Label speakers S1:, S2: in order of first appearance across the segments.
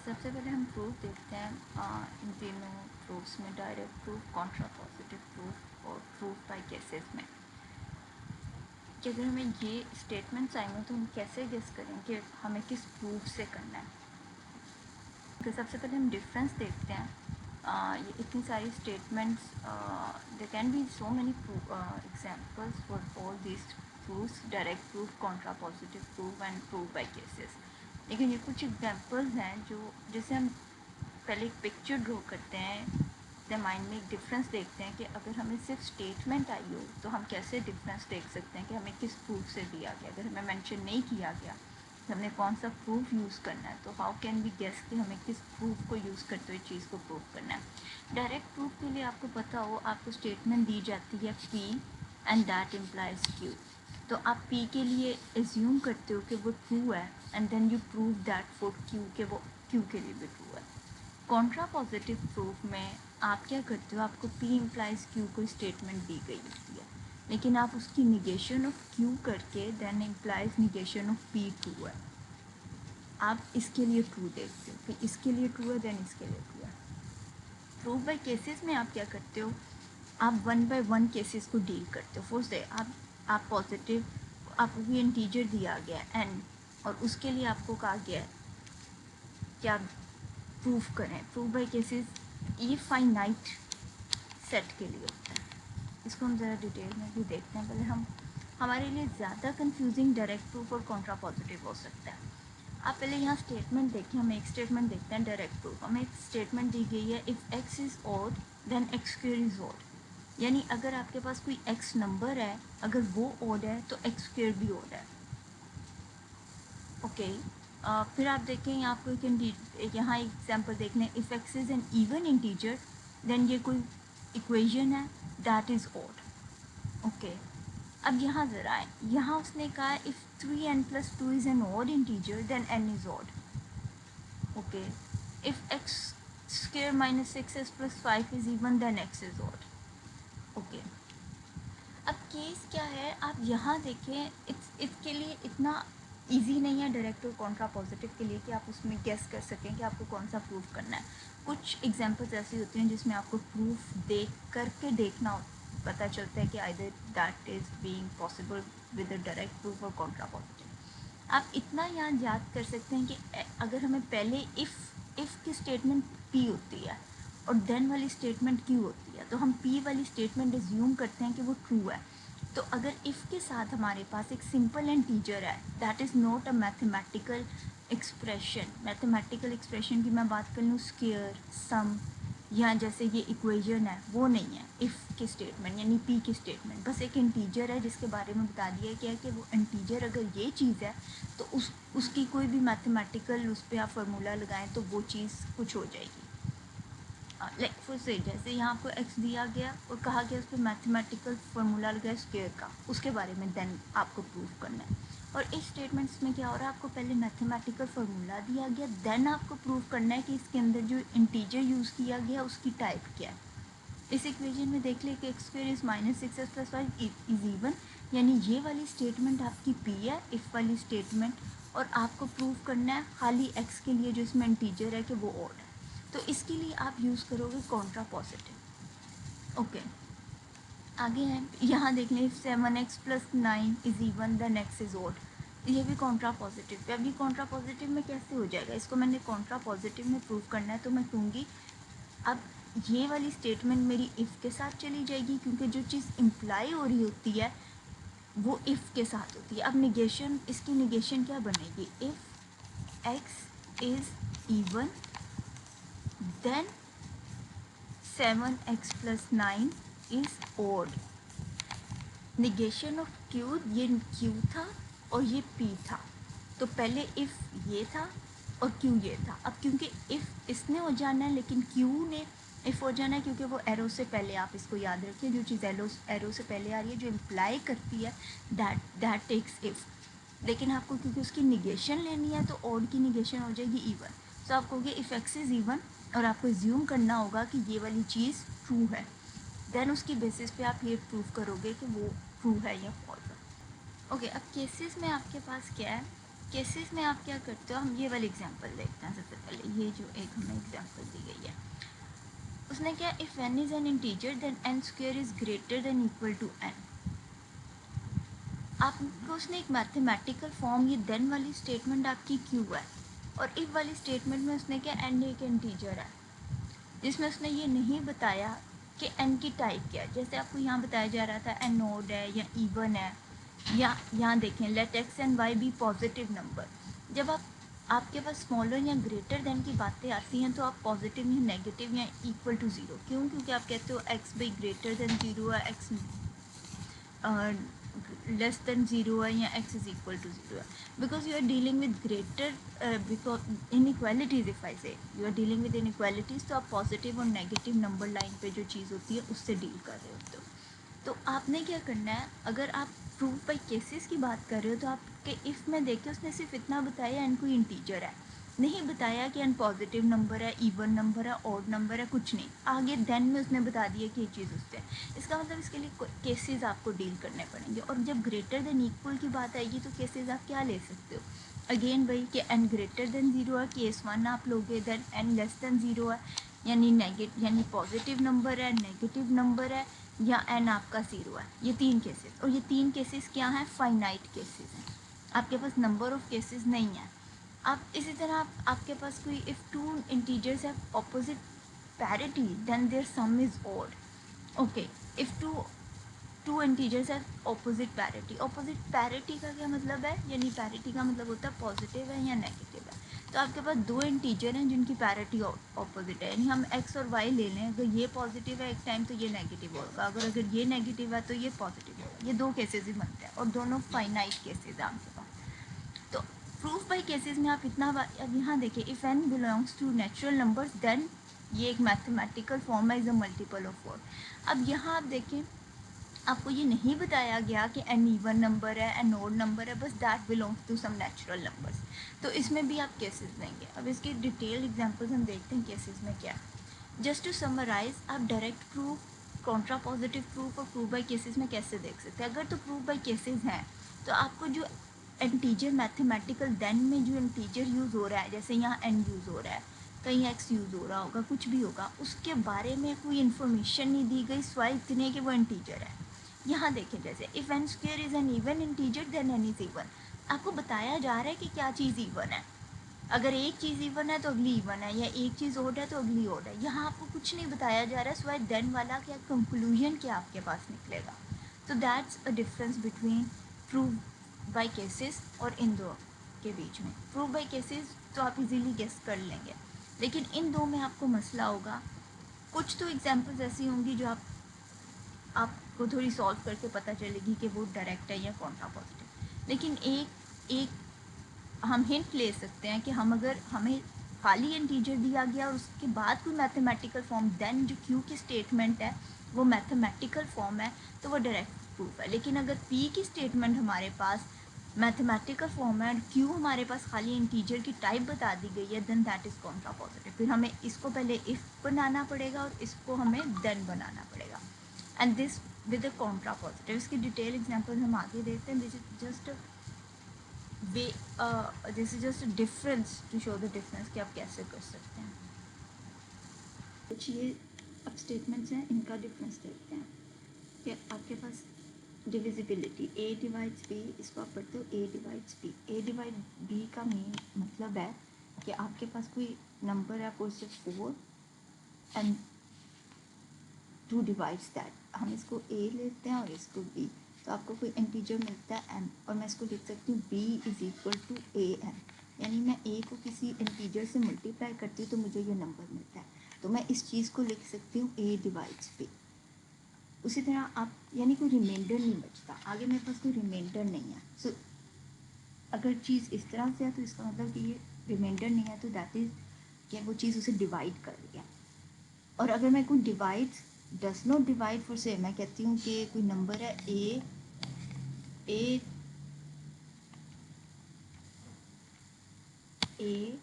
S1: सबसे पहले हम प्रूफ देखते हैं इन तीनों प्रूफ्स में, direct proof, contrapositive proof और प्रूफ बाय केसेस में, कि अगर हमें ये स्टेटमेंट्स आएंगे तो हम कैसे गेस करें कि हमें किस प्रूफ से करना है। तो सबसे पहले हम डिफरेंस देखते हैं। ये इतनी सारी statements, there can be so many examples for all this proofs, direct proof, contrapositive proof and proof by cases. लेकिन ये कुछ एग्जांपल्स हैं जो जैसे हम पहले एक पिक्चर ड्रॉ करते हैं, अपने माइंड में एक डिफरेंस देखते हैं कि अगर हमें सिर्फ स्टेटमेंट आई हो तो हम कैसे डिफरेंस देख सकते हैं कि हमें किस प्रूफ से दिया गया। अगर हमें मेंशन नहीं किया गया तो हमने कौन सा प्रूफ यूज़ करना है, तो हाउ कैन वी गेस कि हमें किस प्रूफ को यूज़ करते हुए चीज़ को प्रूफ करना है। डायरेक्ट प्रूफ के लिए आपको पता हो, आपको स्टेटमेंट दी जाती है P and that implies Q, तो आप P के लिए एज्यूम करते हो कि वो ट्रू है and then you prove that for Q कि वो Q के लिए भी ट्रू है। कॉन्ट्रा पॉजिटिव प्रूफ में आप क्या करते हो, आपको P इम्प्लाइज Q को स्टेटमेंट दी गई होती है, लेकिन आप उसकी निगेशन ऑफ Q करके then implies negation of P true है। आप इसके लिए ट्रू देखते हो कि इसके लिए ट्रू है, देन इसके लिए ट्रू है। प्रूफ बाय केसेस में आप क्या करते हो, आप 1 बाय 1 केसेस को डील करते हो। फॉर से आप पॉजिटिव, आपको भी इंटीजर दिया गया है n, और उसके लिए आपको कहा गया है कि आप प्रूफ करें। प्रूफ बाय केसेस ये फाइनाइट सेट के लिए होता है। इसको हम ज़रा डिटेल में भी देखते हैं। पहले हम, हमारे लिए ज़्यादा कंफ्यूजिंग डायरेक्ट प्रूफ और कॉन्ट्रा पॉजिटिव हो सकता है। आप पहले यहाँ स्टेटमेंट देखें, हम एक स्टेटमेंट देखते हैं डायरेक्ट प्रूफ। हमें एक स्टेटमेंट दी गई है, if x is odd then x square is odd, यानी अगर आपके पास कोई x नंबर है, अगर वो ऑड है तो x स्क्वायर भी ऑड है। ओके, फिर आप देखें यहाँ आपको यहाँ एग्जाम्पल देख लें, if x is an even integer then ये कोई इक्वेशन है दैट इज़ ऑड। ओके, अब यहाँ ज़रा आए, यहाँ उसने कहा if 3n+2 is an odd integer then n is odd. Okay, if x square minus 6s+5 is even then x is odd. Okay, अब केस क्या है, आप यहाँ देखें, इसके लिए इतना इजी नहीं है डायरेक्ट और कॉन्ट्रा पॉजिटिव के लिए कि आप उसमें गेस कर सकें कि आपको कौन सा प्रूफ करना है। कुछ एग्जांपल्स ऐसी होती हैं जिसमें आपको प्रूफ देख करके देखना पता चलता है कि either that is being possible with a direct proof और कॉन्ट्रा पॉजिटिव। आप इतना याद कर सकते हैं कि अगर हमें पहले इफ़ की स्टेटमेंट P होती है और देन वाली स्टेटमेंट Q होती है, तो हम P वाली स्टेटमेंट एज्यूम करते हैं कि वो ट्रू है। तो अगर इफ़ के साथ हमारे पास एक सिंपल इंटीजर है, that is not a mathematical expression. Mathematical expression की मैं बात कर लूँ, स्क्वायर, सम, या जैसे ये इक्वेशन है, वो नहीं है इफ़ की स्टेटमेंट, यानी P की स्टेटमेंट बस एक इंटीजर है जिसके बारे में बता दिया गया है कि वो इंटीजर अगर ये चीज़ है तो उसकी कोई भी मैथमेटिकल उस पर आप फार्मूला लगाएं तो वो चीज़ कुछ हो जाएगी। लाइक फॉर से जैसे यहाँ आपको x दिया गया और कहा गया उस पर मैथमेटिकल फार्मूला लगाए स्क्वायर का, उसके बारे में देन आपको प्रूफ करना है। और इस स्टेटमेंट्स में क्या हो रहा है, आपको पहले मैथमेटिकल फार्मूला दिया गया, देन आपको प्रूफ करना है कि इसके अंदर जो इंटीजर यूज़ किया गया उसकी टाइप क्या है। इस इक्वेशन में देख ले कि x square is -6s+5 is even, यानी ये वाली स्टेटमेंट आपकी P है, इफ़ वाली स्टेटमेंट, और आपको प्रूफ करना है खाली x के लिए जो इसमें इंटीजर है कि वो ऑड है। तो इसके लिए आप यूज़ करोगे कॉन्ट्रा पॉजिटिव। ओके, आगे है, यहाँ देख लें, 7x+9 is even then x is odd, ये भी कॉन्ट्रा पॉजिटिव पे। अभी कॉन्ट्रा पॉजिटिव में कैसे हो जाएगा, इसको मैंने कॉन्ट्रा पॉजिटिव में प्रूफ करना है तो मैं कहूँगी अब ये वाली स्टेटमेंट मेरी इफ़ के साथ चली जाएगी, क्योंकि जो चीज़ इम्प्लाई हो रही होती है वो इफ़ के साथ होती है। अब निगेशन, इसकी निगेशन क्या बनेगी, if x is even then 7x+9 is odd. Negation of Q, ये Q था और ये P था, तो पहले इफ़ ये था और Q ये था। अब क्योंकि इफ़ इसने हो जाना है लेकिन Q ने इफ़ हो जाना है, क्योंकि वो एरो से पहले, आप इसको याद रखिए, जो चीज़ एरो से पहले आ रही है जो इम्प्लाई करती है दैट टेक्स इफ़। लेकिन आपको क्योंकि उसकी निगेशन लेनी है तो ऑड की निगेशन हो जाएगी इवन। तो आप कहोगे इफ़ x इज़ इवन, और आपको एज्यूम करना होगा कि ये वाली चीज़ ट्रू है, देन उसकी बेसिस पे आप ये प्रूव करोगे कि वो ट्रू है या फॉल्स है। ओके, अब केसेस में आपके पास क्या है, केसेस में आप क्या करते हो, हम ये वाली एग्जांपल देखते हैं सबसे पहले। ये जो एक हमें एग्जांपल दी गई है, उसने क्या, if n is an integer then n square is greater than equal to n। आपको उसने एक मैथमेटिकल फॉर्म, ये देन वाली स्टेटमेंट आपकी क्यों है, और इफ वाली स्टेटमेंट में उसने क्या, n एक इंटीजर है जिसमें उसने ये नहीं बताया कि n की टाइप क्या है। जैसे आपको यहाँ बताया जा रहा था n ओड है या इवन है, या यहाँ देखें let x and y be positive number. जब आपके पास स्मॉलर या ग्रेटर देन की बातें आती हैं तो आप पॉजिटिव या नेगेटिव या इक्वल टू ज़ीरो, क्यों, क्योंकि आप कहते हो x by greater than zero है, x लेस देन ज़ीरो है, या x is equal to zero है, because you are dealing with greater, because inequalities, if I say you are dealing with inequalities, तो आप पॉजिटिव और negative number line पे जो चीज़ होती है उससे डील कर रहे होते हो। तो आपने क्या करना है, अगर आप प्रूफ बाई केसेस की बात कर रहे हो तो आपके इफ़ में देखे उसने सिर्फ इतना बताया एन कोई इंटीजर है, नहीं बताया कि एन पॉजिटिव नंबर है, इवन नंबर है, ऑड नंबर है, कुछ नहीं। आगे देन में उसने बता दिया कि ये चीज़ उससे है। इसका मतलब इसके लिए केसेस आपको डील करने पड़ेंगे, और जब ग्रेटर देन इक्वल की बात आएगी तो केसेस आप क्या ले सकते हो, अगेन वही कि एन ग्रेटर देन ज़ीरो है, केस वन आप लोगे, then n less than zero है, यानी पॉजिटिव नंबर है, नेगेटिव नंबर है, या एन आपका ज़ीरो है। ये तीन केसेस, और ये तीन केसेस क्या हैं, फाइनाइट केसेस हैं, आपके पास नंबर ऑफ केसेस नहीं है। आप इसी तरह आपके पास कोई if two integers have opposite parity then their sum is odd. Okay, if two integers have opposite parity, opposite parity का क्या मतलब है, यानी पैरिटी का मतलब होता है पॉजिटिव है या नेगेटिव है। तो आपके पास दो इंटीजर हैं जिनकी पैरिटी ऑपोजिट है, यानी हम x और y ले लें, अगर ये पॉजिटिव है एक टाइम तो ये नेगेटिव होगा, अगर ये नेगेटिव है तो ये पॉजिटिव होगा। ये दो केसेस ही बनते हैं, और दोनों फाइनाइट केसेस हैं आपके पास। तो प्रूफ बाई केसेस में आप इतना, अब यहाँ देखिए, if n belongs to natural numbers then, ये एक मैथमेटिकल फॉर्म है, इज़ अ मल्टीपल ऑफ 4। अब यहाँ आप देखें, आपको ये नहीं बताया गया कि एन इवन नंबर है, एन ओड नंबर है, बस that belongs to some natural numbers. तो इसमें भी आप केसेस लेंगे। अब इसके डिटेल एग्जांपल्स हम देखते हैं केसेस में क्या है। जस्ट टू समराइज, आप direct proof, contrapositive proof और प्रूफ बाई केसेस में कैसे देख सकते हैं। अगर तो प्रूफ बाई केसेस हैं तो आपको जो इंटीजर मैथमेटिकल देन में जो इंटीजर यूज़ हो रहा है, जैसे यहाँ एन यूज़ हो रहा है, कहीं एक्स यूज़ हो रहा होगा, कुछ भी होगा, उसके बारे में कोई इन्फॉर्मेशन नहीं दी गई, स्वाई इतने कि वो इंटीजर है। यहाँ देखें, जैसे if n square is an even integer then n is even, आपको बताया जा रहा है कि क्या चीज़ इवन है। अगर एक चीज़ इवन है तो अगली इवन है, या एक चीज़ ओड है तो अगली ओड है। यहाँ आपको कुछ नहीं बताया जा रहा है, स्वाई देन वाला क्या कंक्लूजन क्या आपके पास निकलेगा। तो that's a difference between proof by cases और इन दो के बीच में। प्रूफ बाई केसेस तो आप इजीली गेस कर लेंगे, लेकिन इन दो में आपको मसला होगा। कुछ तो एग्जांपल्स ऐसी होंगी जो आपको थोड़ी सॉल्व करके पता चलेगी कि वो डायरेक्ट है या कॉन्ट्रा पॉजिटिव। लेकिन एक एक हम हिंट ले सकते हैं कि हम, अगर हमें खाली इंटीजर दिया गया और उसके बाद कोई मैथमेटिकल फॉर्म, देन जो क्यू की स्टेटमेंट है वो मैथमेटिकल फॉर्म है, तो वो डायरेक्ट प्रूफ है। लेकिन अगर पी की स्टेटमेंट हमारे पास मैथमेटिकल फॉर्म है और क्यू हमारे पास खाली इंटीजर की टाइप बता दी गई है, then that is contrapositive. फिर हमें इसको पहले इफ़ बनाना पड़ेगा और इसको हमें देन बनाना पड़ेगा, and this with a contrapositive. इसकी डिटेल एग्जांपल हम आगे देखते हैं। This is just way, this is just difference to show the difference कि आप कैसे कर सकते हैं। कुछ ये अब स्टेटमेंट्स हैं, इनका डिफरेंस देखते हैं कि आपके पास डिविजिबिलिटी, ए डिवाइड्स बी, इसको आप पढ़ते हो a divides b. A divide b का मेन मतलब है कि आपके पास कोई नंबर है, कोई से 4 एंड 2 डिवाइड्स दैट, हम इसको ए लेते हैं और इसको बी, तो आपको कोई इंटीजर मिलता है एन, और मैं इसको लिख सकती हूँ b is equal to a n, यानी मैं ए को किसी इंटीजर से मल्टीप्लाई करती हूँ तो मुझे ये नंबर मिलता है। तो मैं इस चीज़ को लिख सकती हूँ ए डिवाइड्स बी। उसी तरह आप, यानी कोई रिमाइंडर नहीं बचता, आगे मेरे पास कोई रिमाइंडर नहीं है। सो अगर चीज़ इस तरह से है तो इसका मतलब कि ये रिमाइंडर नहीं है, तो दैट इज़ कि वो चीज़ उसे डिवाइड कर रही है। और अगर मैं कोई divides does not divide for से, मैं कहती हूँ कि कोई नंबर है ए ए ए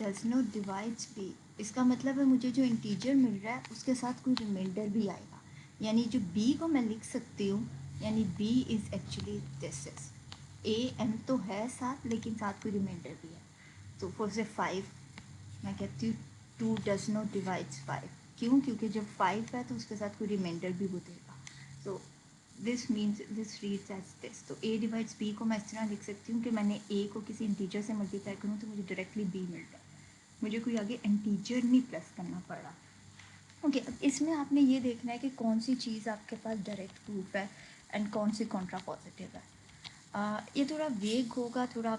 S1: डज नॉट डिवाइड्स बी, इसका मतलब है मुझे जो इंटीजर मिल रहा है उसके साथ कोई रिमाइंडर भी आएगा, यानी जो बी को मैं लिख सकती हूँ यानी b is actually this is a m तो है साथ, लेकिन साथ कोई रिमाइंडर भी है। तो फॉर से 5 मैं कहती हूँ 2 डज नॉट डिवाइड्स 5। क्यों? क्योंकि जब 5 है तो उसके साथ कोई रिमाइंडर भी वो देगा। तो this means this reads as this. तो a डिवाइड्स b को मैं इस तरह लिख सकती हूँ कि मैंने a को किसी इंटीजर से मल्टीप्लाई करूँ तो मुझे डायरेक्टली b मिलता है, मुझे कोई आगे इंटीजर नहीं प्लस करना पड़ रहा। ओके, अब इसमें आपने ये देखना है कि कौन सी चीज़ आपके पास डायरेक्ट प्रूफ है एंड कौन सी कॉन्ट्रा पॉजिटिव है। ये थोड़ा वेग होगा, थोड़ा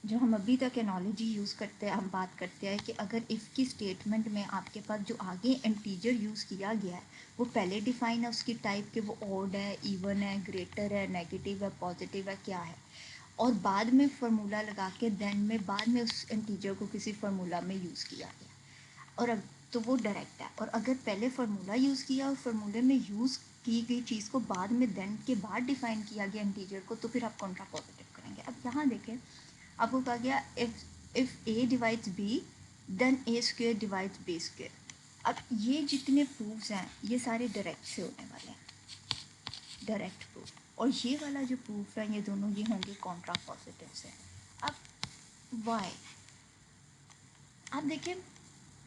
S1: जो हम अभी तक एनोलॉजी यूज़ करते हैं, हम बात करते हैं कि अगर इफ़ की स्टेटमेंट में आपके पास जो आगे इंटीजर यूज़ किया गया है वो पहले डिफाइन है उसकी टाइप के, वो ऑड है, इवन है, ग्रेटर है, नेगेटिव है, पॉजिटिव है, क्या है, और बाद में फार्मूला लगा के देन में बाद में उस इंटीजर को किसी फार्मूला में यूज़ किया गया और अब तो वो डायरेक्ट है। और अगर पहले फार्मूला यूज़ किया और फार्मूले में यूज़ की गई चीज़ को बाद में देन के बाद डिफाइन किया गया इंटीजर को, तो फिर आप कॉन्ट्रा पॉजिटिव करेंगे। अब यहाँ देखें, आपको कहा गया if a divides b then a square divides b square. अब ये जितने प्रूफ्स हैं ये सारे डायरेक्ट से होने वाले हैं, डायरेक्ट प्रूफ, और ये वाला जो प्रूफ है ये दोनों ये होंगे कॉन्ट्रा पॉजिटिव से। अब वाई, आप देखिए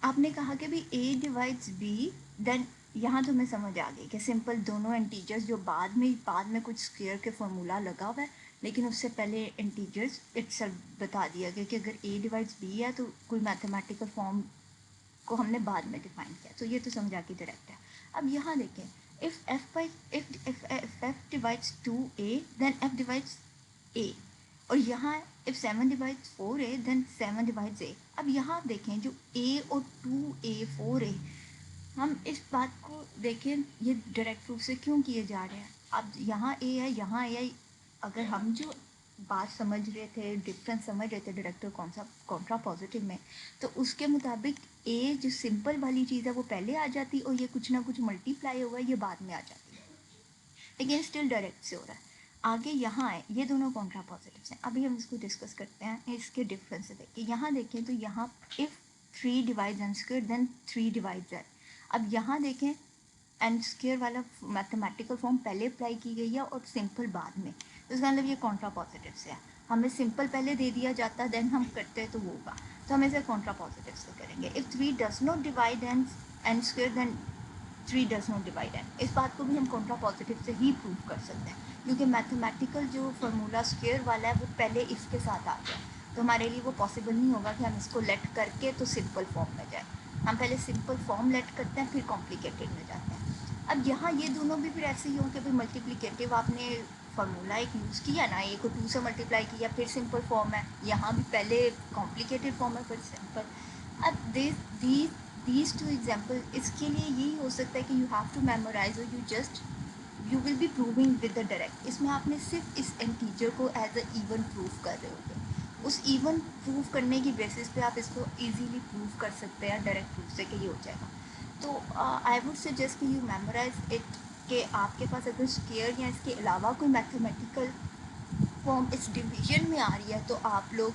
S1: आपने कहा कि भाई ए डिवाइड्स बी, देन यहाँ तो मैं समझ आ गई कि सिंपल दोनों इंटीजर्स जो बाद में कुछ स्क्वायर के फॉर्मूला लगा हुआ है, लेकिन उससे पहले इंटीजर्स इटसेल्फ बता दिया गया कि अगर ए डिवाइड्स बी है तो कोई मैथमेटिकल फॉर्म को हमने बाद में डिफाइन किया, तो ये तो समझ आ गई डायरेक्ट है। अब यहाँ देखें, if f divides 2a then f divides a, और यहाँ if 7 divides 4a then 7 divides a। अब यहाँ देखें जो a और 2a 4a, हम इस बात को देखें ये डायरेक्ट प्रूफ से क्यों किए जा रहे हैं। अब यहाँ a है, यहाँ a है, अगर हम जो बात समझ रहे थे, डिफरेंस समझ रहे थे डायरेक्ट और कॉन्ट्रा पॉजिटिव में, तो उसके मुताबिक ए जो सिंपल वाली चीज़ है वो पहले आ जाती और ये कुछ ना कुछ मल्टीप्लाई हुआ है ये बाद में आ जाती है, लेकिन स्टिल डायरेक्ट से हो रहा है। आगे यहाँ है, ये दोनों कॉन्ट्रा पॉजिटिव्स हैं। अभी हम इसको डिस्कस करते हैं इसके डिफरेंस से देखिए। यहाँ देखें तो यहाँ if 3 divides n square then 3 divides n. अब यहाँ देखें एन स्क्वायर वाला मैथमेटिकल फॉर्म पहले अप्लाई की गई है और सिंपल बाद में, तो इसका मतलब ये कॉन्ट्रा पॉजिटिव से है। हमें सिंपल पहले दे दिया जाता देन हम करते हैं तो वो होगा, तो हम इसे कॉन्ट्रा पॉजिटिव से करेंगे। If 3 does not divide n square then 3 does not divide n. इस बात को भी हम कॉन्ट्रा पॉजिटिव से ही प्रूव कर सकते हैं, क्योंकि मैथमेटिकल जो फार्मूला स्क्वायर वाला है वो पहले इसके साथ आ गया, तो हमारे लिए वो पॉसिबल नहीं होगा कि हम इसको लेट करके तो सिंपल फॉर्म में जाए। हम पहले सिंपल फॉर्म लेट करते हैं फिर कॉम्प्लिकेटेड में जाते हैं। अब यहाँ ये दोनों भी फिर ऐसे ही हो कि भाई मल्टीप्लिकेटिव आपने फार्मूला एक यूज़ किया ना, ए को 2 से मल्टीप्लाई किया फिर सिंपल फॉर्म है, यहाँ भी पहले कॉम्प्लिकेटेड फॉर्म है फिर सिंपल। अब दीज टू एग्जाम्पल, इसके लिए यही हो सकता है कि यू हैव टू मेमोराइज और you will be proving with the direct. इसमें आपने सिर्फ इस इंटीजर को एज अ इवन प्रूव कर रहे होगे, उस इवन प्रूव करने की बेसिस पे आप इसको इजीली प्रूव कर सकते हैं डायरेक्ट प्रूफ से कि ये हो जाएगा। तो आई वुड सजेस्ट कि यू मेमोराइज इट, कि आपके पास अगर स्क्वायर या इसके अलावा कोई मैथमेटिकल फॉर्म इस डिवीजन में आ रही है तो आप लोग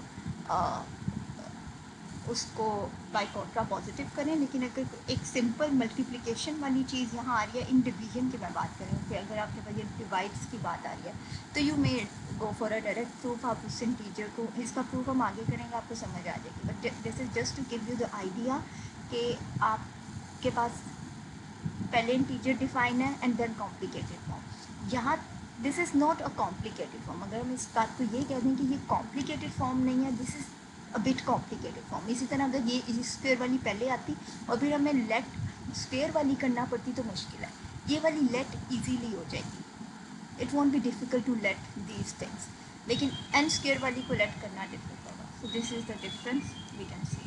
S1: उसको बाय कॉन्ट्रा पॉजिटिव करें। लेकिन अगर एक सिंपल मल्टीप्लिकेशन वाली चीज़ यहाँ आ रही है, इन डिवीजन की मैं बात करूँ कि अगर आपके पास ये डिवाइड्स की बात आ रही है तो you may go for a direct proof. आप उस इंटीजर को, इसका प्रूफ हम आगे करेंगे आपको समझ आ जाएगी, but this is just to give you the idea कि आपके पास पहले इंटीजर डिफाइन है एंड देन कॉम्प्लिकेटेड फॉर्म। यहाँ this is not a complicated form. अगर हम इस बात को ये कह दें कि ये कॉम्प्लिकेटेड फॉर्म नहीं है, this is a bit complicated form. इसी तरह अगर ये स्क्वायर वाली पहले आती और फिर हमें लेट स्क्वायर वाली करना पड़ती तो मुश्किल है, ये वाली लेट ईजीली हो जाएगी, it won't be difficult to let these things, लेकिन एन स्क्वायर वाली को लेट करना डिफिकल्ट होगा। So this is the difference we can C.